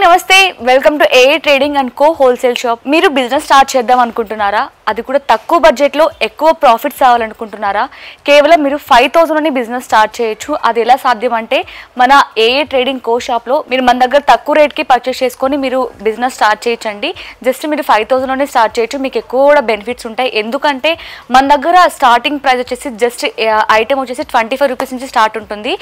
నమస్తే welcome to ఏఏ trading and co wholesale shop. మీరు బిజినెస్ స్టార్ట్ చేద్దాం అనుకుంటున్నారా? అది కూడా తక్కువ బడ్జెట్లో ఎక్కువ ప్రాఫిట్స్ రావాలనుకుంటున్నారా? కేవలం మీరు 5000 బిజినెస్ స్టార్ట్ చేయొచ్చు. అది ఎలా సాధ్యం అంటే మన ఏఏ ట్రేడింగ్ కో షాప్లో మీరు మన దగ్గర తక్కువ రేట్కి పర్చేస్ చేసుకొని మీరు బిజినెస్ స్టార్ట్ చేయొచ్చండి. జస్ట్ మీరు 5000 స్టార్ట్ చేయొచ్చు. మీకు ఎక్కువ కూడా బెనిఫిట్స్ ఉంటాయి. ఎందుకంటే మన దగ్గర స్టార్టింగ్ ప్రైస్ వచ్చేసి జస్ట్ ఐటమ్ వచ్చేసి 25 రూపీస్ నుంచి స్టార్ట్ ఉంటుంది.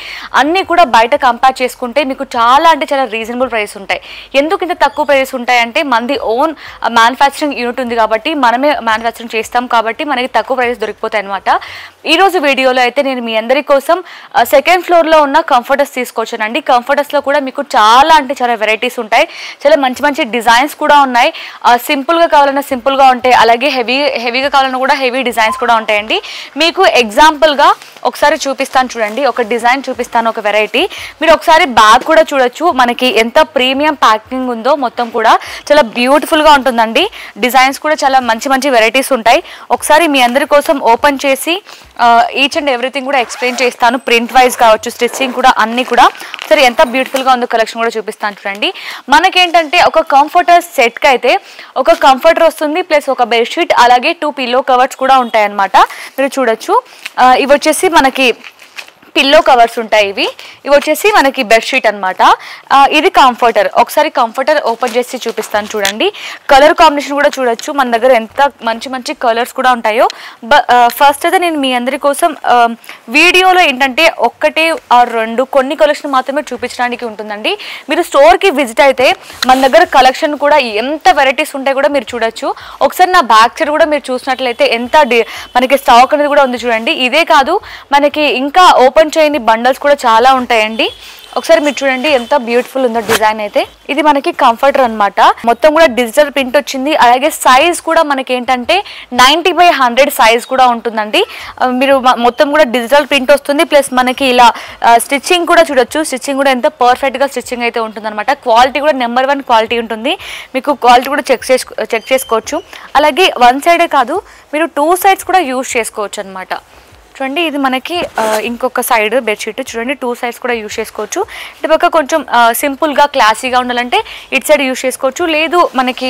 అన్నీ కూడా బయట కంపేర్ చేసుకుంటే మీకు చాలా అంటే చాలా రీజనబుల్ ప్రైస్ ఉంటాయి. ఎందుకు ఇంత తక్కువ ప్రైస్ ఉంటాయంటే మనది ఓన్ మ్యానుఫ్యాక్చరింగ్ యూనిట్ ఉంది కాబట్టి మనమే మ్యానుఫ్యాక్చరింగ్ చేస్తాం కాబట్టి మనకి తక్కువ ప్రైస్ దొరికిపోతాయి అనమాట. ఈరోజు వీడియోలో అయితే నేను మీ అందరి కోసం సెకండ్ ఫ్లోర్లో ఉన్న కంఫర్టర్స్ తీసుకొచ్చానండి. కంఫర్టర్స్లో కూడా మీకు చాలా అంటే చాలా వెరైటీస్ ఉంటాయి. చాలా మంచి మంచి డిజైన్స్ కూడా ఉన్నాయి. సింపుల్గా కావాలన్నా సింపుల్గా ఉంటాయి, అలాగే హెవీగా కావాలన్నా కూడా హెవీ డిజైన్స్ కూడా ఉంటాయండి. మీకు ఎగ్జాంపుల్గా ఒకసారి చూపిస్తాను చూడండి. ఒక డిజైన్ చూపిస్తాను, ఒక వెరైటీ. మీరు ఒకసారి బ్యాగ్ కూడా చూడొచ్చు. మనకి ఎంత ప్రీమియం ప్యాకింగ్ ఉందో మొత్తం కూడా చాలా బ్యూటిఫుల్గా ఉంటుందండి. డిజైన్స్ కూడా చాలా మంచి మంచి వెరైటీస్ ఉంటాయి. ఒకసారి మీ అందరి కోసం ఓపెన్ చేసి ఈచ్ అండ్ ఎవ్రీథింగ్ కూడా ఎక్స్ప్లెయిన్ చేస్తాను. ప్రింట్ వైజ్ కావచ్చు, స్టిచ్చింగ్ కూడా అన్నీ కూడా సరే ఎంత బ్యూటిఫుల్గా ఉందో కలెక్షన్ కూడా చూపిస్తాను చూడండి. మనకేంటంటే ఒక కంఫర్టర్ సెట్కి అయితే ఒక కంఫర్టర్ వస్తుంది, ప్లస్ ఒక బెడ్షీట్, అలాగే 2 పిల్లో కవర్స్ కూడా ఉంటాయన్నమాట. మీరు చూడొచ్చు. ఇవి వచ్చేసి మనకి పిల్లో కవర్స్ ఉంటాయి. ఇవి వచ్చేసి మనకి బెడ్షీట్ అనమాట. ఇది కంఫర్టర్. ఒకసారి కంఫర్టర్ ఓపెన్ చేసి చూపిస్తాను చూడండి. కలర్ కాంబినేషన్ కూడా చూడొచ్చు. మన దగ్గర ఎంత మంచి మంచి కలర్స్ కూడా ఉంటాయో. ఫస్ట్ అయితే నేను మీ అందరి కోసం వీడియోలో ఏంటంటే 1 or 2 కొన్ని కలెక్షన్ మాత్రమే చూపించడానికి ఉంటుందండి. మీరు స్టోర్కి విజిట్ అయితే మన దగ్గర కలెక్షన్ కూడా ఎంత వెరైటీస్ ఉంటాయి కూడా మీరు చూడొచ్చు. ఒకసారి నా బ్యాక్ సైడ్ కూడా మీరు చూసినట్లయితే ఎంత మనకి స్టాక్ అనేది కూడా ఉంది చూడండి. ఇదే కాదు, మనకి ఇంకా ఓపెన్ చేయని బండల్స్ కూడా చాలా ఉంటాయండి. ఒకసారి మీరు చూడండి ఎంత బ్యూటిఫుల్ ఉందో డిజైన్ అయితే. ఇది మనకి కంఫర్టర్ అనమాట. మొత్తం కూడా డిజిటల్ ప్రింట్ వచ్చింది. అలాగే సైజ్ కూడా మనకి ఏంటంటే 90/100 సైజ్ కూడా ఉంటుందండి. మీరు మొత్తం కూడా డిజిటల్ ప్రింట్ వస్తుంది, ప్లస్ మనకి ఇలా స్టిచ్చింగ్ కూడా చూడొచ్చు. స్టిచ్చింగ్ కూడా ఎంత పర్ఫెక్ట్గా స్టిచ్చింగ్ అయితే ఉంటుంది అనమాట. క్వాలిటీ కూడా నెంబర్ 1 క్వాలిటీ ఉంటుంది. మీకు క్వాలిటీ కూడా చెక్ చేసుకోవచ్చు. అలాగే 1 సైడే కాదు, మీరు 2 సైడ్స్ కూడా యూజ్ చేసుకోవచ్చు అనమాట. చూడండి, ఇది మనకి ఇంకొక సైడ్ బెడ్షీట్ చూడండి. 2 సైడ్స్ కూడా యూజ్ చేసుకోవచ్చు. ఇటు పక్క కొంచెం సింపుల్గా క్లాసీగా ఉండాలంటే ఇటు సైడ్ యూజ్ చేసుకోవచ్చు. లేదు మనకి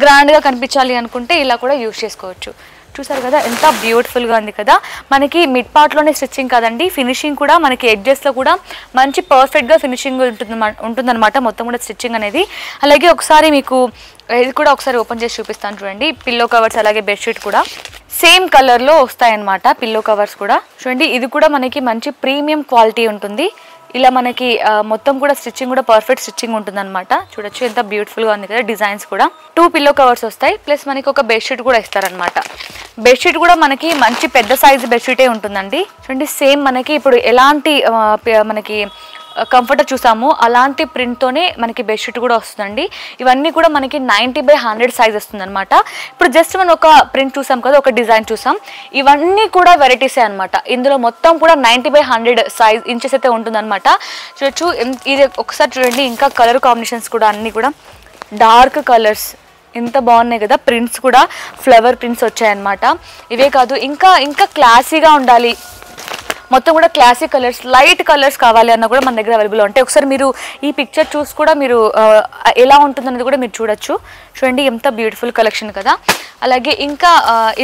గ్రాండ్గా కనిపించాలి అనుకుంటే ఇలా కూడా యూజ్ చేసుకోవచ్చు. చూసారు కదా ఎంత బ్యూటిఫుల్గా ఉంది కదా. మనకి మిడ్ పార్ట్లోనే స్టిచ్చింగ్ కదండి, ఫినిషింగ్ కూడా మనకి ఎడ్జెస్లో కూడా మంచి పర్ఫెక్ట్గా ఫినిషింగ్ ఉంటుందన్నమాట మొత్తం కూడా స్టిచ్చింగ్ అనేది. అలాగే ఒకసారి మీకు ఇది కూడా ఒకసారి ఓపెన్ చేసి చూపిస్తాను చూడండి. పిల్లో కవర్స్ అలాగే బెడ్షీట్ కూడా సేమ్ కలర్లో వస్తాయన్నమాట. పిల్లో కవర్స్ కూడా చూడండి. ఇది కూడా మనకి మంచి ప్రీమియం క్వాలిటీ ఉంటుంది. ఇలా మనకి మొత్తం కూడా స్టిచ్చింగ్ కూడా పర్ఫెక్ట్ స్టిచ్చింగ్ ఉంటుంది అనమాట. చూడొచ్చు ఎంత బ్యూటిఫుల్గా ఉంది కదా. డిజైన్స్ కూడా 2 పిల్లో కవర్స్ వస్తాయి, ప్లస్ మనకి ఒక బెడ్షీట్ కూడా ఇస్తారనమాట. బెడ్షీట్ కూడా మనకి మంచి పెద్ద సైజు బెడ్షీటే ఉంటుందండి. చూడండి, సేమ్ మనకి ఇప్పుడు ఎలాంటి మనకి కంఫర్టర్ చూసాము అలాంటి ప్రింట్తోనే మనకి బెడ్షీట్ కూడా వస్తుందండి. ఇవన్నీ కూడా మనకి 90/100 సైజ్ వస్తుంది అనమాట. ఇప్పుడు జస్ట్ మనం ఒక ప్రింట్ చూసాం కదా, ఒక డిజైన్ చూసాం. ఇవన్నీ కూడా వెరైటీసే అనమాట. ఇందులో మొత్తం కూడా 90/100 సైజ్ ఇంచెస్ అయితే ఉంటుందన్నమాట. చూడొచ్చు. ఇది ఒకసారి చూడండి. ఇంకా కలర్ కాంబినేషన్స్ కూడా అన్నీ కూడా డార్క్ కలర్స్ ఎంత బాగున్నాయి కదా. ప్రింట్స్ కూడా ఫ్లవర్ ప్రింట్స్ వచ్చాయన్నమాట. ఇవే కాదు, ఇంకా క్లాసీగా ఉండాలి, మొత్తం కూడా క్లాసిక్ కలర్స్, లైట్ కలర్స్ కావాలి అన్న కూడా మన దగ్గర అవైలబుల్ ఉంటాయి. ఒకసారి మీరు ఈ పిక్చర్ చూసి కూడా మీరు ఎలా ఉంటుందనేది కూడా మీరు చూడొచ్చు. చూడండి ఎంత బ్యూటిఫుల్ కలెక్షన్ కదా. అలాగే ఇంకా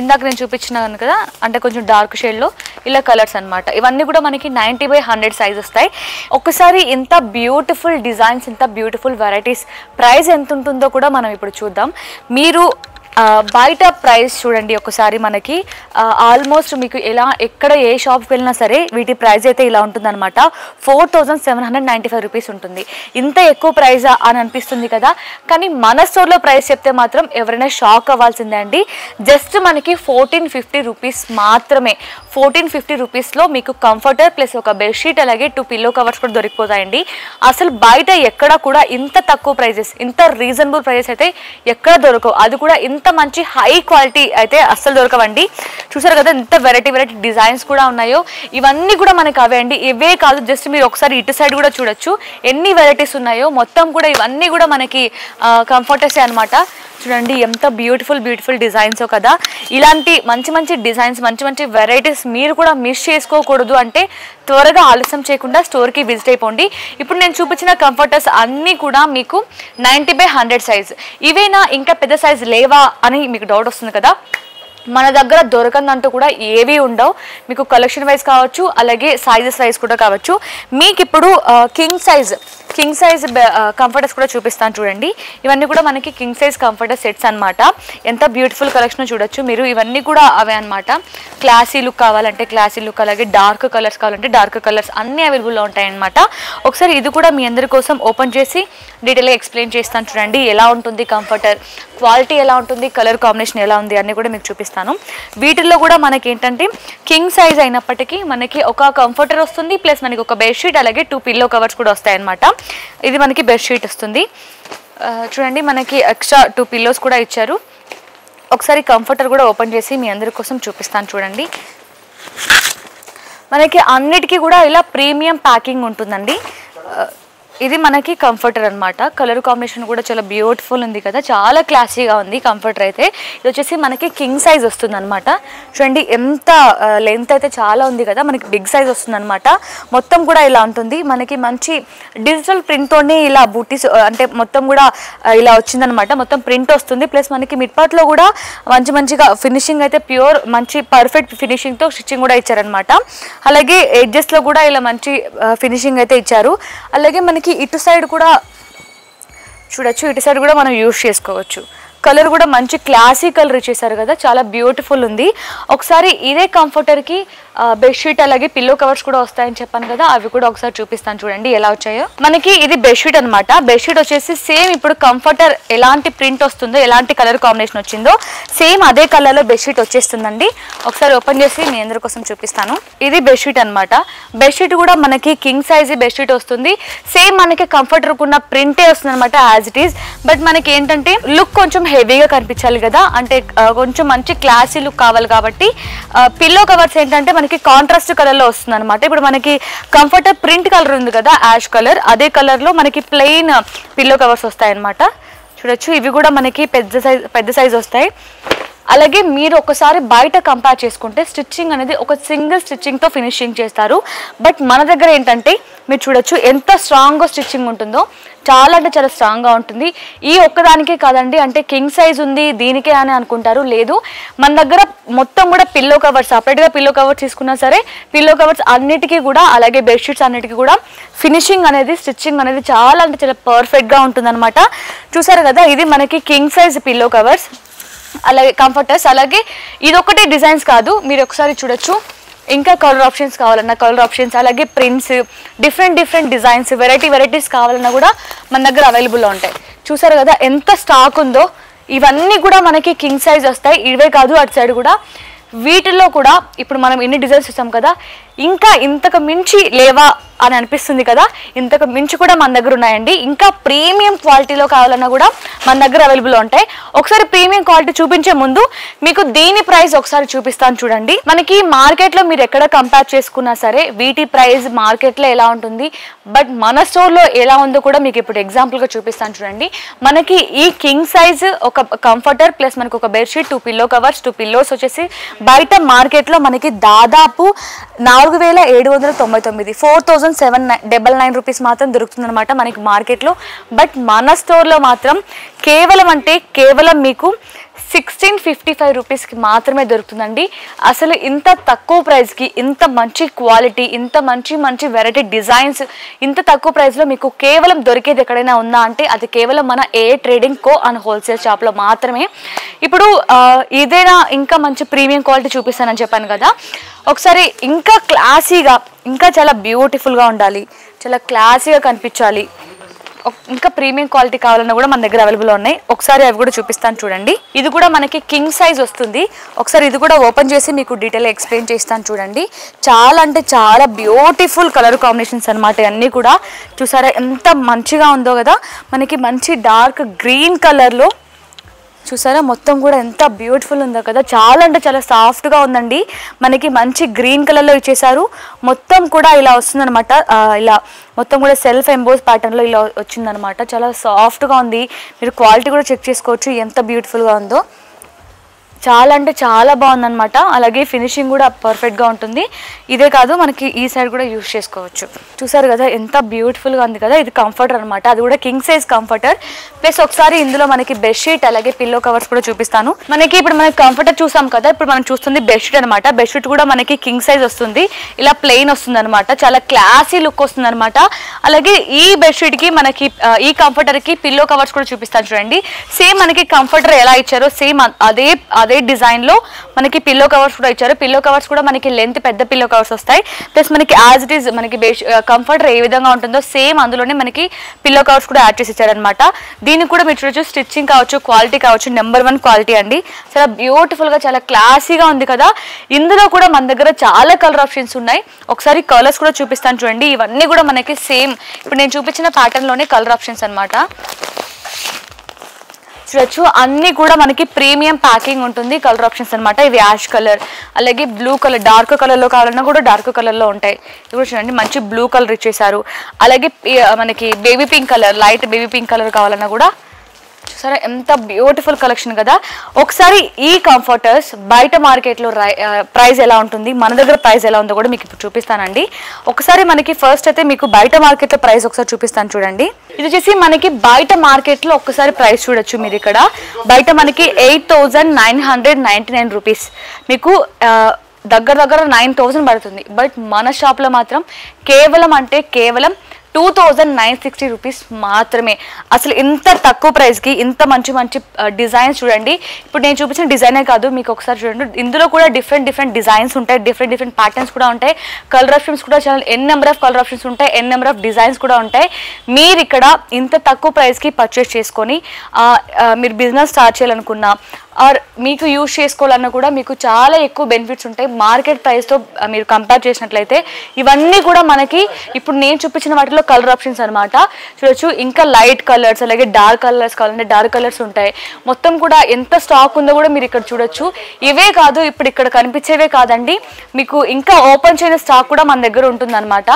ఇందాక నేను చూపించినాను కదా, అంటే కొంచెం డార్క్ షేడ్లో ఇలా కలర్స్ అనమాట. ఇవన్నీ కూడా మనకి 90/100 సైజ్ వస్తాయి. ఒకసారి ఇంత బ్యూటిఫుల్ డిజైన్స్, ఇంత బ్యూటిఫుల్ వెరైటీస్, ప్రైస్ ఎంత ఉంటుందో కూడా మనం ఇప్పుడు చూద్దాం. మీరు బయట ప్రైస్ చూడండి ఒకసారి. మనకి ఆల్మోస్ట్ మీకు ఎక్కడ ఏ షాప్కి వెళ్ళినా సరే వీటి ప్రైస్ అయితే ఇలా ఉంటుందన్నమాట. 4795 రూపీస్ ఉంటుంది. ఇంత ఎక్కువ ప్రైజా అని అనిపిస్తుంది కదా, కానీ మన స్టోర్లో ప్రైస్ చెప్తే మాత్రం ఎవరైనా షాక్ అవ్వాల్సిందే అండి. జస్ట్ మనకి 1450 రూపీస్ మాత్రమే. 1450 రూపీస్లో మీకు కంఫర్టర్ ప్లస్ ఒక బెడ్షీట్ అలాగే 2 పిల్లో కవర్స్ కూడా దొరికిపోతాయండి. అసలు బయట ఎక్కడ కూడా ఇంత తక్కువ ప్రైజెస్, ఇంత రీజనబుల్ ప్రైజెస్ అయితే ఎక్కడ దొరకవు. అది కూడా ఇంత మంచి హై క్వాలిటీ అయితే అస్సలు దొరకవండి. చూసారు కదా ఎంత వెరైటీ డిజైన్స్ కూడా ఉన్నాయో. ఇవన్నీ కూడా మనకి అవే అండి. ఇవే కాదు, జస్ట్ మీరు ఒకసారి ఇటు సైడ్ కూడా చూడొచ్చు ఎన్ని వెరైటీస్ ఉన్నాయో. మొత్తం కూడా ఇవన్నీ కూడా మనకి కంఫర్టర్సే అనమాట. చూడండి ఎంత బ్యూటిఫుల్ డిజైన్స్ కదా. ఇలాంటి మంచి డిజైన్స్, మంచి వెరైటీస్ మీరు కూడా మిస్ చేసుకోకూడదు అంటే త్వరగా ఆలస్యం చేయకుండా స్టోర్కి విజిట్ అయిపోండి. ఇప్పుడు నేను చూపించిన కంఫర్టర్స్ అన్నీ కూడా మీకు 90/100 సైజ్. ఇవేనా ఇంకా పెద్ద సైజ్ లేవా అని మీకు డౌట్ వస్తుంది కదా. మన దగ్గర దొరకందంటూ కూడా ఏవి ఉండవు. మీకు కలెక్షన్ వైజ్ కావచ్చు, అలాగే సైజెస్ వైజ్ కూడా కావచ్చు. మీకు ఇప్పుడు కింగ్ సైజ్ కంఫర్టర్స్ కూడా చూపిస్తాను చూడండి. ఇవన్నీ కూడా మనకి కింగ్ సైజ్ కంఫర్టర్ సెట్స్ అనమాట. ఎంత బ్యూటిఫుల్ కలెక్షన్ చూడొచ్చు మీరు. ఇవన్నీ కూడా అవే అనమాట. క్లాసీ లుక్ కావాలంటే క్లాసీ లుక్, అలాగే డార్క్ కలర్స్ కావాలంటే డార్క్ కలర్స్ అన్నీ అవైలబుల్లో ఉంటాయన్నమాట. ఒకసారి ఇది కూడా మీ అందరి కోసం ఓపెన్ చేసి డీటెయిల్గా ఎక్స్ప్లెయిన్ చేస్తాను చూడండి. ఎలా ఉంటుంది కంఫర్టర్, క్వాలిటీ ఎలా ఉంటుంది, కలర్ కాంబినేషన్ ఎలా ఉంది అన్నీ కూడా మీకు చూపిస్తాను. వీటిల్లో కూడా మనకి ఏంటంటే కింగ్ సైజ్ అయినప్పటికీ మనకి ఒక కంఫర్టర్ వస్తుంది, ప్లస్ మనకి ఒక బెడ్షీట్, అలాగే 2 పిల్లో కవర్స్ కూడా వస్తాయి అన్నమాట. ఇది మనకి బెడ్షీట్ వస్తుంది చూడండి. మనకి ఎక్స్ట్రా 2 పిల్లోస్ కూడా ఇచ్చారు. ఒకసారి కంఫర్టర్ కూడా ఓపెన్ చేసి మీ అందరి కోసం చూపిస్తాను చూడండి. మనకి అన్నిటికీ కూడా ఇలా ప్రీమియం ప్యాకింగ్ ఉంటుందండి. ఇది మనకి కంఫర్టర్ అనమాట. కలర్ కాంబినేషన్ కూడా చాలా బ్యూటిఫుల్ ఉంది కదా, చాలా క్లాసీగా ఉంది కంఫర్టర్ అయితే. ఇది వచ్చేసి మనకి కింగ్ సైజ్ వస్తుంది అనమాట. చూడండి ఎంత లెంత్ అయితే చాలా ఉంది కదా, మనకి బిగ్ సైజ్ వస్తుంది అనమాట. మొత్తం కూడా ఇలా ఉంటుంది. మనకి మంచి డిజిటల్ ప్రింట్తోనే ఇలా బూటీస్ అంటే మొత్తం కూడా ఇలా వచ్చిందనమాట. మొత్తం ప్రింట్ వస్తుంది. ప్లస్ మనకి మిడ్పార్ట్లో కూడా మంచిగా ఫినిషింగ్ అయితే ప్యూర్ మంచి పర్ఫెక్ట్ ఫినిషింగ్తో స్టిచ్చింగ్ కూడా ఇచ్చారనమాట. అలాగే ఎడ్జెస్లో కూడా ఇలా మంచి ఫినిషింగ్ అయితే ఇచ్చారు. అలాగే మనకి ఇటు సైడ్ కూడా చూడొచ్చు, ఇటు సైడ్ కూడా మనం యూజ్ చేసుకోవచ్చు. కలర్ కూడా మంచి క్లాసీ కలర్ ఇచ్చేసారు కదా, చాలా బ్యూటిఫుల్ ఉంది. ఒకసారి ఇదే కంఫర్టర్కి బెడ్షీట్ అలాగే పిల్లో కవర్స్ కూడా వస్తాయని చెప్పాను కదా, అవి కూడా ఒకసారి చూపిస్తాను చూడండి ఎలా వచ్చాయో. మనకి ఇది బెడ్షీట్ అనమాట. బెడ్షీట్ వచ్చేసి సేమ్ ఇప్పుడు కంఫర్టర్ ఎలాంటి ప్రింట్ వస్తుందో, ఎలాంటి కలర్ కాంబినేషన్ వచ్చిందో సేమ్ అదే కలర్లో బెడ్షీట్ వచ్చేస్తుందండి. ఒకసారి ఓపెన్ చేసి మీ అందరి కోసం చూపిస్తాను. ఇది బెడ్షీట్ అనమాట. బెడ్షీట్ కూడా మనకి కింగ్ సైజ్ బెడ్షీట్ వస్తుంది. సేమ్ మనకి కంఫర్టర్ ఉన్న ప్రింటే వస్తుంది అనమాట యాజ్ ఇట్ ఈస్. బట్ మనకి ఏంటంటే లుక్ కొంచెం హెవీగా కనిపించాలి కదా, అంటే కొంచెం మంచి క్లాసీ లుక్ కావాలి కాబట్టి పిల్లో కవర్స్ ఏంటంటే మనకి కాంట్రాస్ట్ కలర్లో వస్తుంది అనమాట. ఇప్పుడు మనకి కంఫర్టర్ ప్రింట్ కలర్ ఉంది కదా యాష్ కలర్, అదే కలర్లో మనకి ప్లెయిన్ పిల్లో కవర్స్ వస్తాయి అనమాట. చూడొచ్చు ఇవి కూడా మనకి పెద్ద సైజ్ వస్తాయి. అలాగే మీరు ఒకసారి బయట కంపేర్ చేసుకుంటే స్టిచ్చింగ్ అనేది ఒక సింగిల్ స్టిచ్చింగ్తో ఫినిషింగ్ చేస్తారు. బట్ మన దగ్గర ఏంటంటే మీరు చూడొచ్చు ఎంత స్ట్రాంగ్గా స్టిచ్చింగ్ ఉంటుందో, చాలా అంటే చాలా స్ట్రాంగ్గా ఉంటుంది. ఈ ఒక్కదానికే కాదండి, అంటే కింగ్ సైజ్ ఉంది దీనికే అని అనుకుంటారు, లేదు మన దగ్గర మొత్తం కూడా పిల్లో కవర్స్ సపరేట్గా పిల్లో కవర్స్ తీసుకున్నా సరే పిల్లో కవర్స్ అన్నిటికీ కూడా, అలాగే బెడ్షీట్స్ అన్నిటికీ కూడా ఫినిషింగ్ అనేది స్టిచ్చింగ్ అనేది చాలా అంటే చాలా పర్ఫెక్ట్గా ఉంటుందన్నమాట. చూసారు కదా, ఇది మనకి కింగ్ సైజ్ పిల్లో కవర్స్ అలాగే కంఫర్టర్స్. అలాగే ఇదొకటే డిజైన్స్ కాదు, మీరు ఒకసారి చూడొచ్చు ఇంకా కలర్ ఆప్షన్స్ కావాలన్నా కలర్ ఆప్షన్స్, అలాగే ప్రింట్స్ డిఫరెంట్ డిజైన్స్ వెరైటీస్ కావాలన్నా కూడా మన దగ్గర అవైలబుల్లో ఉంటాయి. చూసారు కదా ఎంత స్టాక్ ఉందో. ఇవన్నీ కూడా మనకి కింగ్ సైజ్ వస్తాయి. ఇవే కాదు అటు సైడ్ కూడా. వీటిల్లో కూడా ఇప్పుడు మనం ఇన్ని డిజైన్స్ చూసాం కదా, ఇంకా ఇంతకు మించి లేవా అని అనిపిస్తుంది కదా, ఇంతకు మించి కూడా మన దగ్గర ఉన్నాయండి. ఇంకా ప్రీమియం క్వాలిటీలో కావాలన్నా కూడా మన దగ్గర అవైలబుల్ ఉంటాయి. ఒకసారి ప్రీమియం క్వాలిటీ చూపించే ముందు మీకు దీని ప్రైస్ ఒకసారి చూపిస్తాను చూడండి. మనకి మార్కెట్లో మీరు ఎక్కడ కంపేర్ చేసుకున్నా సరే వీటి ప్రైస్ మార్కెట్లో ఎలా ఉంటుంది, బట్ మన స్టోర్లో ఎలా ఉందో కూడా మీకు ఇప్పుడు ఎగ్జాంపుల్గా చూపిస్తాను చూడండి. మనకి ఈ కింగ్ సైజ్ ఒక కంఫర్టర్ ప్లస్ మనకు ఒక బెడ్షీట్ 2 పిల్లో కవర్స్ 2 పిల్లోస్ వచ్చేసి బయట మార్కెట్లో మనకి దాదాపు 4799 4799 రూపీస్ మాత్రం దొరుకుతుంది అనమాట మనకి మార్కెట్లో. బట్ మన స్టోర్లో మాత్రం కేవలం అంటే కేవలం మీకు 1655 రూపీస్కి మాత్రమే దొరుకుతుందండి. అసలు ఇంత తక్కువ ప్రైస్కి ఇంత మంచి క్వాలిటీ, ఇంత మంచి వెరైటీ డిజైన్స్ ఇంత తక్కువ ప్రైస్లో మీకు కేవలం దొరికేది ఎక్కడైనా ఉందా అంటే అది కేవలం మన ఏ ట్రేడింగ్ కో అండ్ హోల్సేల్ షాప్లో మాత్రమే. ఇప్పుడు ఏదైనా ఇంకా మంచి ప్రీమియం క్వాలిటీ చూపిస్తానని చెప్పాను కదా, ఒకసారి ఇంకా క్లాసీగా ఇంకా చాలా బ్యూటిఫుల్గా ఉండాలి, చాలా క్లాసీగా కనిపించాలి, ఇంకా ప్రీమియం క్వాలిటీ కావాలన్నా కూడా మన దగ్గర అవైలబుల్ ఉన్నాయి. ఒకసారి అవి కూడా చూపిస్తాను చూడండి. ఇది కూడా మనకి కింగ్ సైజ్ వస్తుంది. ఒకసారి ఇది కూడా ఓపెన్ చేసి మీకు డీటెయిల్ ఎక్స్ప్లెయిన్ చేస్తాను చూడండి. చాలా అంటే చాలా బ్యూటిఫుల్ కలర్ కాంబినేషన్స్ అనమాట అన్నీ కూడా. చూసారా ఎంత మంచిగా ఉందో కదా, మనకి మంచి డార్క్ గ్రీన్ కలర్లో చూసారా మొత్తం కూడా ఎంత బ్యూటిఫుల్ ఉందో కదా, చాలా అంటే చాలా సాఫ్ట్గా ఉందండి. మనకి మంచి గ్రీన్ కలర్లో ఇచ్చేసారు. మొత్తం కూడా ఇలా వస్తుందన్నమాట. ఇలా మొత్తం కూడా సెల్ఫ్ ఎంబోస్ ప్యాటర్న్లో ఇలా వచ్చిందనమాట. చాలా సాఫ్ట్గా ఉంది. మీరు క్వాలిటీ కూడా చెక్ చేసుకోవచ్చు ఎంత బ్యూటిఫుల్గా ఉందో. చాలా అంటే చాలా బాగుందన్నమాట. అలాగే ఫినిషింగ్ కూడా పర్ఫెక్ట్గా ఉంటుంది. ఇదే కాదు మనకి ఈ సైడ్ కూడా యూజ్ చేసుకోవచ్చు. చూసారు కదా ఎంత బ్యూటిఫుల్గా ఉంది కదా. ఇది కంఫర్టర్ అనమాట, అది కూడా కింగ్ సైజ్ కంఫర్టర్. ప్లస్ ఒకసారి ఇందులో మనకి బెడ్షీట్ అలాగే పిల్లో కవర్స్ కూడా చూపిస్తాను. మనకి ఇప్పుడు మనకి కంఫర్టర్ చూసాం కదా, ఇప్పుడు మనం చూస్తుంది బెడ్షీట్ అనమాట. బెడ్షీట్ కూడా మనకి కింగ్ సైజ్ వస్తుంది, ఇలా ప్లెయిన్ వస్తుంది అనమాట. చాలా క్లాసీ లుక్ వస్తుంది అనమాట. అలాగే ఈ బెడ్షీట్కి మనకి ఈ కంఫర్టర్కి పిల్లో కవర్స్ కూడా చూపిస్తాను చూడండి. సేమ్ మనకి కంఫర్టర్ ఎలా ఇచ్చారో సేమ్ అదే డిజైన్లో మనకి పిల్లో కవర్స్ కూడా ఇచ్చారు. పిల్లో కవర్స్ కూడా మనకి లెంత్ పెద్ద పిల్లో కవర్స్ వస్తాయి. ప్లస్ మనకి యాజ్ ఇట్ ఈజ్ మనకి కంఫర్టర్ ఏ విధంగా ఉంటుందో సేమ్ అందులోనే మనకి పిల్లో కవర్స్ కూడా యాడ్ చేసి ఇచ్చారనమాట. దీనికి కూడా మీరు చూడొచ్చు, స్టిచ్చింగ్ కావచ్చు, క్వాలిటీ కావచ్చు, నెంబర్ 1 క్వాలిటీ అండి. చాలా బ్యూటిఫుల్గా చాలా క్లాసీగా ఉంది కదా. ఇందులో కూడా మన దగ్గర చాలా కలర్ ఆప్షన్స్ ఉన్నాయి. ఒకసారి కలర్స్ కూడా చూపిస్తాను చూడండి. ఇవన్నీ కూడా మనకి సేమ్ ఇప్పుడు నేను చూపించిన ప్యాటర్న్లోనే కలర్ ఆప్షన్స్ అనమాట. చూడొచ్చు అన్నీ కూడా మనకి ప్రీమియం ప్యాకింగ్ ఉంటుంది. కలర్ ఆప్షన్స్ అనమాట. ఇవి యాష్ కలర్ అలాగే బ్లూ కలర్, డార్క్ కలర్లో కావాలన్నా కూడా డార్క్ కలర్లో ఉంటాయి. ఇది కూడా చూడండి మంచి బ్లూ కలర్ ఇచ్చేసారు. అలాగే మనకి baby pink colour, light baby pink colour కావాలన్నా కూడా సరే ఎంత బ్యూటిఫుల్ కలెక్షన్ కదా. ఒకసారి ఈ కంఫర్టర్స్ బయట మార్కెట్లో ప్రైస్ ఎలా ఉంటుంది, మన దగ్గర ప్రైస్ ఎలా ఉందో కూడా మీకు ఇప్పుడు చూపిస్తానండి. ఒకసారి మనకి ఫస్ట్ అయితే మీకు బయట మార్కెట్లో ప్రైస్ ఒకసారి చూపిస్తాను చూడండి. ఇది వచ్చేసి మనకి బయట మార్కెట్లో ఒక్కసారి ప్రైస్ చూడొచ్చు మీరు. ఇక్కడ బయట మనకి 8,999 రూపీస్, మీకు దగ్గర 9,000 పడుతుంది. బట్ మన షాప్లో మాత్రం కేవలం అంటే కేవలం 2,960 రూపీస్ మాత్రమే. అసలు ఇంత తక్కువ ప్రైస్కి ఇంత మంచి మంచి డిజైన్స్ చూడండి. ఇప్పుడు నేను చూపించిన డిజైనే కాదు, మీకు ఒకసారి చూడండి. ఇందులో కూడా డిఫరెంట్ డిజైన్స్ ఉంటాయి, డిఫరెంట్ ప్యాటర్న్స్ కూడా ఉంటాయి. కలర్ ఆప్షన్స్ కూడా చాలా నెంబర్ ఆఫ్ కలర్ ఆప్షన్స్ ఉంటాయి, నెంబర్ ఆఫ్ డిజైన్స్ కూడా ఉంటాయి. మీరు ఇక్కడ ఇంత తక్కువ ప్రైస్కి పర్చేస్ చేసుకొని మీరు బిజినెస్ స్టార్ట్ చేయాలనుకున్నా ఆర్ మీకు యూజ్ చేసుకోవాలన్నా కూడా మీకు చాలా ఎక్కువ బెనిఫిట్స్ ఉంటాయి మార్కెట్ ప్రైస్తో మీరు కంపేర్ చేసినట్లయితే. ఇవన్నీ కూడా మనకి ఇప్పుడు నేను చూపించిన వాటిలో కలర్ ఆప్షన్స్ అనమాట. చూడొచ్చు ఇంకా లైట్ కలర్స్ అలాగే డార్క్ కలర్స్ కావాలంటే డార్క్ కలర్స్ ఉంటాయి. మొత్తం కూడా ఎంత స్టాక్ ఉందో కూడా మీరు ఇక్కడ చూడొచ్చు. ఇవే కాదు, ఇప్పుడు ఇక్కడ కనిపించేవే కాదండి, మీకు ఇంకా ఓపెన్ చేయని స్టాక్ కూడా మన దగ్గర ఉంటుందన్నమాట.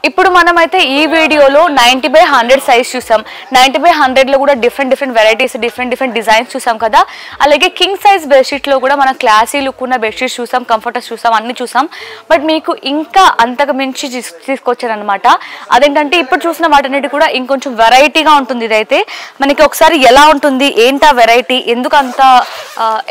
ఇప్పుడు మనమైతే ఈ వీడియోలో 90/100 సైజ్ చూసాం. 90/100లో కూడా డిఫరెంట్ వెరైటీస్, డిఫరెంట్ డిజైన్స్ చూసాం కదా. అలాగే కింగ్ సైజ్ బెడ్షీట్లో కూడా మనం క్లాసీ లుక్ ఉన్న బెడ్షీట్స్ చూసాం, కంఫర్టర్స్ చూసాం, అన్ని చూసాం. బట్ మీకు ఇంకా అంతకు మించి తీసుకొచ్చారనమాట. అదేంటంటే ఇప్పుడు చూసిన వాటన్నిటి కూడా ఇంకొంచెం వెరైటీగా ఉంటుంది. ఇదైతే మనకి ఒకసారి ఎలా ఉంటుంది, ఏంటా వెరైటీ, ఎందుకు అంత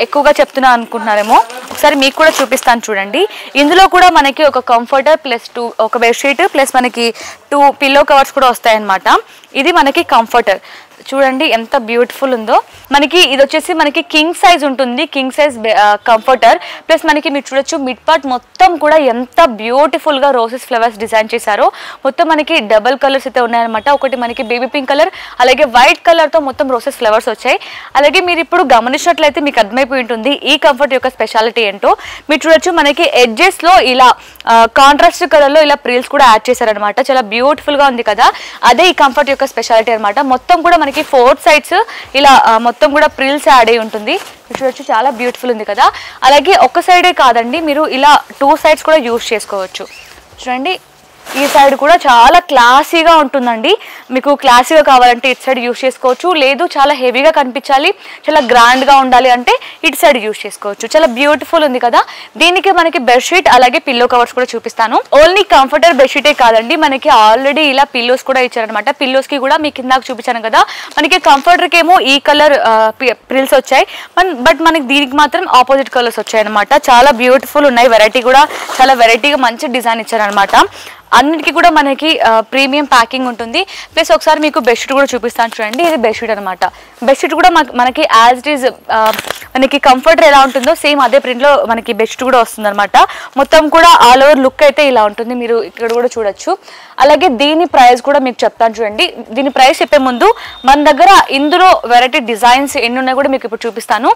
ఎక్కువగా చెప్తున్నా అనుకుంటున్నారేమో, ఒకసారి మీకు కూడా చూపిస్తాను చూడండి. ఇందులో కూడా మనకి ఒక కంఫర్టర్ ప్లస్ ఒక బెడ్షీట్ ప్లస్ మనకి 2 పిల్లో కవర్స్ కూడా వస్తాయన్నమాట. ఇది మనకి కంఫర్టర్ చూడండి ఎంత బ్యూటిఫుల్ ఉందో. మనకి ఇది వచ్చేసి మనకి కింగ్ సైజ్ ఉంటుంది, కింగ్ సైజ్ కంఫర్టర్. ప్లస్ మనకి మీరు చూడొచ్చు మిడ్ పార్ట్ మొత్తం కూడా ఎంత బ్యూటిఫుల్గా రోసెస్ ఫ్లవర్స్ డిజైన్ చేశారో. మొత్తం మనకి డబల్ కలర్స్ అయితే ఉన్నాయన్నమాట. ఒకటి మనకి బేబీ పింక్ కలర్ అలాగే వైట్ కలర్తో మొత్తం రోసెస్ ఫ్లవర్స్ వచ్చాయి. అలాగే మీరు ఇప్పుడు గమనించినట్లయితే మీకు అర్థమైపోయి ఉంటుంది ఈ కంఫర్ట్ యొక్క స్పెషాలిటీ ఏంటో. మీరు చూడొచ్చు మనకి ఎడ్జెస్లో ఇలా కాంట్రాస్ట్ కలర్లో ఇలా ప్రిల్స్ కూడా యాడ్ చేశారనమాట. చాలా బ్యూటిఫుల్గా ఉంది కదా. అదే ఈ కంఫర్ట్ యొక్క స్పెషాలిటీ అనమాట. మొత్తం కూడా మనకి 4 సైడ్స్ ఇలా మొత్తం కూడా ప్రిల్స్ యాడ్ అయి ఉంటుంది. చూడొచ్చు చాలా బ్యూటిఫుల్ ఉంది కదా. అలాగే ఒక సైడే కాదండి, మీరు ఇలా 2 సైడ్స్ కూడా యూజ్ చేసుకోవచ్చు. చూడండి ఈ సైడ్ కూడా చాలా క్లాసీగా ఉంటుందండి. మీకు క్లాసీగా కావాలంటే ఇటు సైడ్ యూజ్ చేసుకోవచ్చు, లేదు చాలా హెవీగా కనిపించాలి, చాలా గ్రాండ్గా ఉండాలి అంటే ఇటు సైడ్ యూజ్ చేసుకోవచ్చు. చాలా బ్యూటిఫుల్ ఉంది కదా. దీనికి మనకి బెడ్షీట్ అలాగే పిల్లో కవర్స్ కూడా చూపిస్తాను. ఓన్లీ కంఫర్టర్ బెడ్షీటే కాదండి, మనకి ఆల్రెడీ ఇలా పిల్లోస్ కూడా ఇచ్చారనమాట. పిల్లోస్కి కూడా మీకు ఇందాక చూపించాను కదా, మనకి కంఫర్టర్కి ఏమో ఈ కలర్ ప్రిల్స్ వచ్చాయి, బట్ మనకి దీనికి మాత్రం ఆపోజిట్ కలర్స్ వచ్చాయి అనమాట. చాలా బ్యూటిఫుల్ ఉన్నాయి, వెరైటీ కూడా చాలా వెరైటీగా మంచి డిజైన్ ఇచ్చారనమాట. అన్నిటికీ కూడా మనకి ప్రీమియం ప్యాకింగ్ ఉంటుంది. ప్లస్ ఒకసారి మీకు బెడ్షీట్ కూడా చూపిస్తాను చూడండి. ఇది బెడ్షీట్ అనమాట. బెడ్షీట్ కూడా మనకి యాజ్ ఇట్ ఈజ్ మనకి కంఫర్టర్ ఎలా ఉంటుందో సేమ్ అదే ప్రింట్లో మనకి బెడ్షీట్ కూడా వస్తుంది అనమాట. మొత్తం కూడా ఆల్ ఓవర్ లుక్ అయితే ఇలా ఉంటుంది, మీరు ఇక్కడ కూడా చూడొచ్చు. అలాగే దీని ప్రైస్ కూడా మీకు చెప్తాను చూడండి. దీని ప్రైస్ చెప్పే ముందు మన దగ్గర ఇందులో వెరైటీ డిజైన్స్ ఎన్ని ఉన్నాయో కూడా మీకు ఇప్పుడు చూపిస్తాను.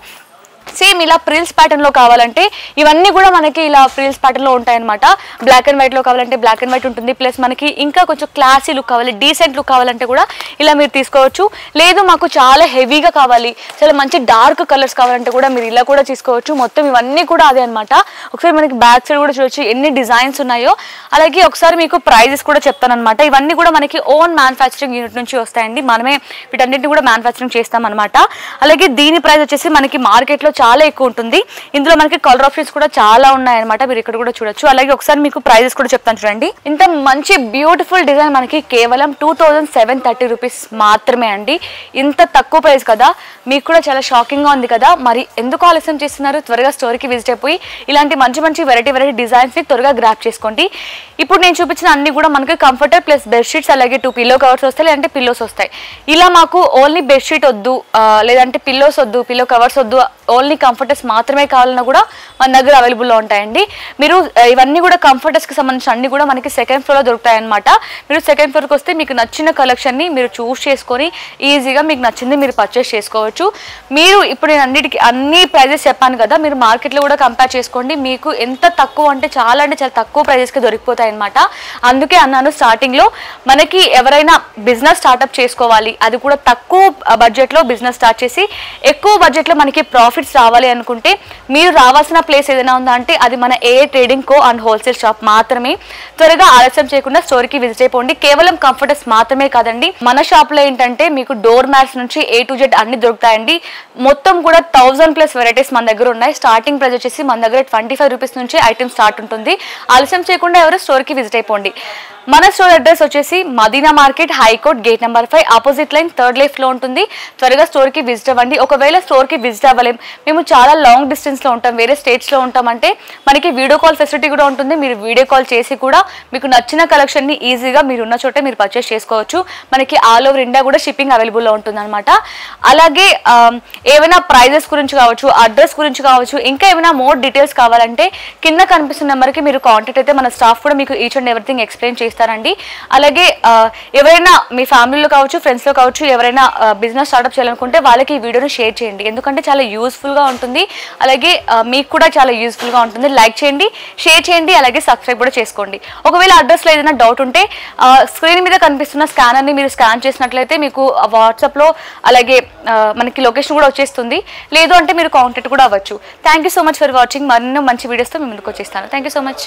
సేమ్ ఇలా ప్రిల్స్ ప్యాటర్న్ లో కావాలంటే ఇవన్నీ కూడా మనకి ఇలా ప్రిల్స్ ప్యాటర్న్ లో ఉంటాయన్నమాట. బ్లాక్ అండ్ వైట్ లో కావాలంటే బ్లాక్ అండ్ వైట్ ఉంటుంది. ప్లస్ మనకి ఇంకా కొంచెం క్లాసీ లుక్ కావాలి, డీసెంట్ లుక్ కావాలంటే కూడా ఇలా మీరు తీసుకోవచ్చు. లేదు మాకు చాలా హెవీగా కావాలి, చాలా మంచి డార్క్ కలర్స్ కావాలంటే కూడా మీరు ఇలా కూడా తీసుకోవచ్చు. మొత్తం ఇవన్నీ కూడా అదే అనమాట. ఒకసారి మనకి బ్యాక్ సైడ్ కూడా చూడొచ్చు ఎన్ని డిజైన్స్ ఉన్నాయో. అలాగే ఒకసారి మీకు ప్రైజెస్ కూడా చెప్తాను అనమాట. ఇవన్నీ కూడా మనకి ఓన్ మ్యానుఫ్యాక్చరింగ్ యూనిట్ నుంచి వస్తాయండి. మనమే వీటన్నిటిని కూడా మ్యానుఫ్యాక్చరింగ్ చేస్తాం అనమాట. అలాగే దీని ప్రైస్ వచ్చేసి మనకి మార్కెట్లో చాలా ఎక్కువ ఉంటుంది. ఇందులో మనకి కలర్ ఆప్షన్స్ కూడా చాలా ఉన్నాయన్నమాట. మీరు ఇక్కడ కూడా చూడొచ్చు. అలాగే ఒకసారి మీకు ప్రైజెస్ కూడా చెప్తాను చూడండి. ఇంత మంచి బ్యూటిఫుల్ డిజైన్ మనకి కేవలం 2730 రూపీస్ మాత్రమే అండి. ఇంత తక్కువ ప్రైస్ కదా, మీకు కూడా చాలా షాకింగ్ గా ఉంది కదా. మరి ఎందుకు ఆలస్యం చేస్తున్నారు? త్వరగా స్టోర్కి విజిట్ అయిపోయి ఇలాంటి మంచి మంచి వెరైటీ డిజైన్స్ ని త్వరగా గ్రాప్ చేసుకోండి. ఇప్పుడు నేను చూపించిన అన్ని కూడా మనకి కంఫర్టర్ ప్లస్ బెడ్షీట్స్, అలాగే 2 పిల్లో కవర్స్ వస్తాయి, లేదంటే పిల్లోస్ వస్తాయి. ఇలా మాకు ఓన్లీ బెడ్షీట్ వద్దు, లేదంటే పిల్లోస్ వద్దు, పిల్లో కవర్స్ వద్దు, ఓన్లీ కంఫర్టర్స్ మాత్రమే కావాలన్నా కూడా మన దగ్గర అవైలబుల్లో ఉంటాయండి. మీరు ఇవన్నీ కూడా కంఫర్టర్స్కి సంబంధించిన అన్ని కూడా మనకి సెకండ్ ఫ్లోర్లో దొరుకుతాయి అనమాట. మీరు సెకండ్ ఫ్లోర్కి వస్తే మీకు నచ్చిన కలెక్షన్ని మీరు చూస్ చేసుకొని ఈజీగా మీకు నచ్చింది మీరు పర్చేస్ చేసుకోవచ్చు. మీరు ఇప్పుడు నేను అన్ని ప్రైజెస్ చెప్పాను కదా, మీరు మార్కెట్లో కూడా కంపేర్ చేసుకోండి. మీకు ఎంత తక్కువ అంటే చాలా తక్కువ ప్రైజెస్కి దొరికిపోతాయి అనమాట. అందుకే అన్నాను స్టార్టింగ్లో, మనకి ఎవరైనా బిజినెస్ స్టార్ట్అప్ చేసుకోవాలి, అది కూడా తక్కువ బడ్జెట్లో బిజినెస్ స్టార్ట్ చేసి ఎక్కువ బడ్జెట్లో మనకి ప్రాఫిట్స్ రావాలి అనుకుంటే మీరు రావాల్సిన ప్లేస్ ఏదైనా ఉందా అంటే అది మన ఏఏ trading co and wholesale shop మాత్రమే. త్వరగా ఆలస్యం చేయకుండా స్టోర్కి విజిట్ అయిపోండి. కేవలం కంఫర్టర్స్ మాత్రమే కాదండి, మన షాప్లో ఏంటంటే మీకు డోర్ మ్యాట్స్ నుంచి A to Z అన్ని దొరుకుతాయండి. మొత్తం కూడా 1000+ వెరైటీస్ మన దగ్గర ఉన్నాయి. స్టార్టింగ్ ప్రైస్ వచ్చేసి మన దగ్గర 25 రూపీస్ నుంచి ఐటమ్ స్టార్ట్ ఉంటుంది. ఆలస్యం చేయకుండా ఎవరు స్టోర్కి విజిట్ అయిపోండి. మన స్టోర్ అడ్రస్ వచ్చేసి Madina market, high court, gate number 5, opposite line, 3rd లెఫ్ట్లో ఉంటుంది. త్వరగా స్టోర్కి విజిట్ అవ్వండి. ఒకవేళ స్టోర్కి విజిట్ అవ్వలేం, మేము చాలా లాంగ్ డిస్టెన్స్లో ఉంటాం, వేరే స్టేట్స్లో ఉంటామంటే మనకి వీడియో కాల్ ఫెసిలిటీ కూడా ఉంటుంది. మీరు వీడియో కాల్ చేసి కూడా మీకు నచ్చిన కలెక్షన్ని ఈజీగా మీరు ఉన్న చోటే మీరు పర్చేస్ చేసుకోవచ్చు. మనకి ఆల్ ఓవర్ ఇండియా కూడా షిప్పింగ్ అవైలబుల్లో ఉంటుంది అనమాట. అలాగే ఏమైనా ప్రైజెస్ గురించి కావచ్చు, అడ్రస్ గురించి కావచ్చు, ఇంకా ఏమైనా మోర్ డీటెయిల్స్ కావాలంటే కింద కనిపిస్తున్న నెంబర్కి మీరు కాంటాక్ట్ అయితే మన స్టాఫ్ కూడా మీకు ఈచ్ అండ్ ఎవ్రీథింగ్ ఎక్స్ప్లెయిన్ చేస్తారండి. అలాగే ఎవరైనా మీ ఫ్యామిలీలో కావచ్చు, ఫ్రెండ్స్లో కావచ్చు, ఎవరైనా బిజినెస్ స్టార్ట్అప్ చేయాలనుకుంటే వాళ్ళకి ఈ వీడియోని షేర్ చేయండి. ఎందుకంటే చాలా యూస్ఫుల్గా ఉంటుంది. అలాగే మీకు కూడా చాలా యూస్ఫుల్గా ఉంటుంది. లైక్ చేయండి, షేర్ చేయండి, అలాగే సబ్స్క్రైబ్ కూడా చేసుకోండి. ఒకవేళ అడ్రస్లో ఏదైనా డౌట్ ఉంటే స్క్రీన్ మీద కనిపిస్తున్న స్కానర్ని మీరు స్కాన్ చేసినట్లయితే మీకు వాట్సాప్లో అలాగే మనకి లొకేషన్ కూడా వచ్చేస్తుంది. లేదు అంటే మీరు కాంటాక్ట్ కూడా అవ్వచ్చు. Thank you so much for watching. మరిన్నో మంచి వీడియోస్తో మీ ముందుకు వచ్చేస్తాను. Thank you so much.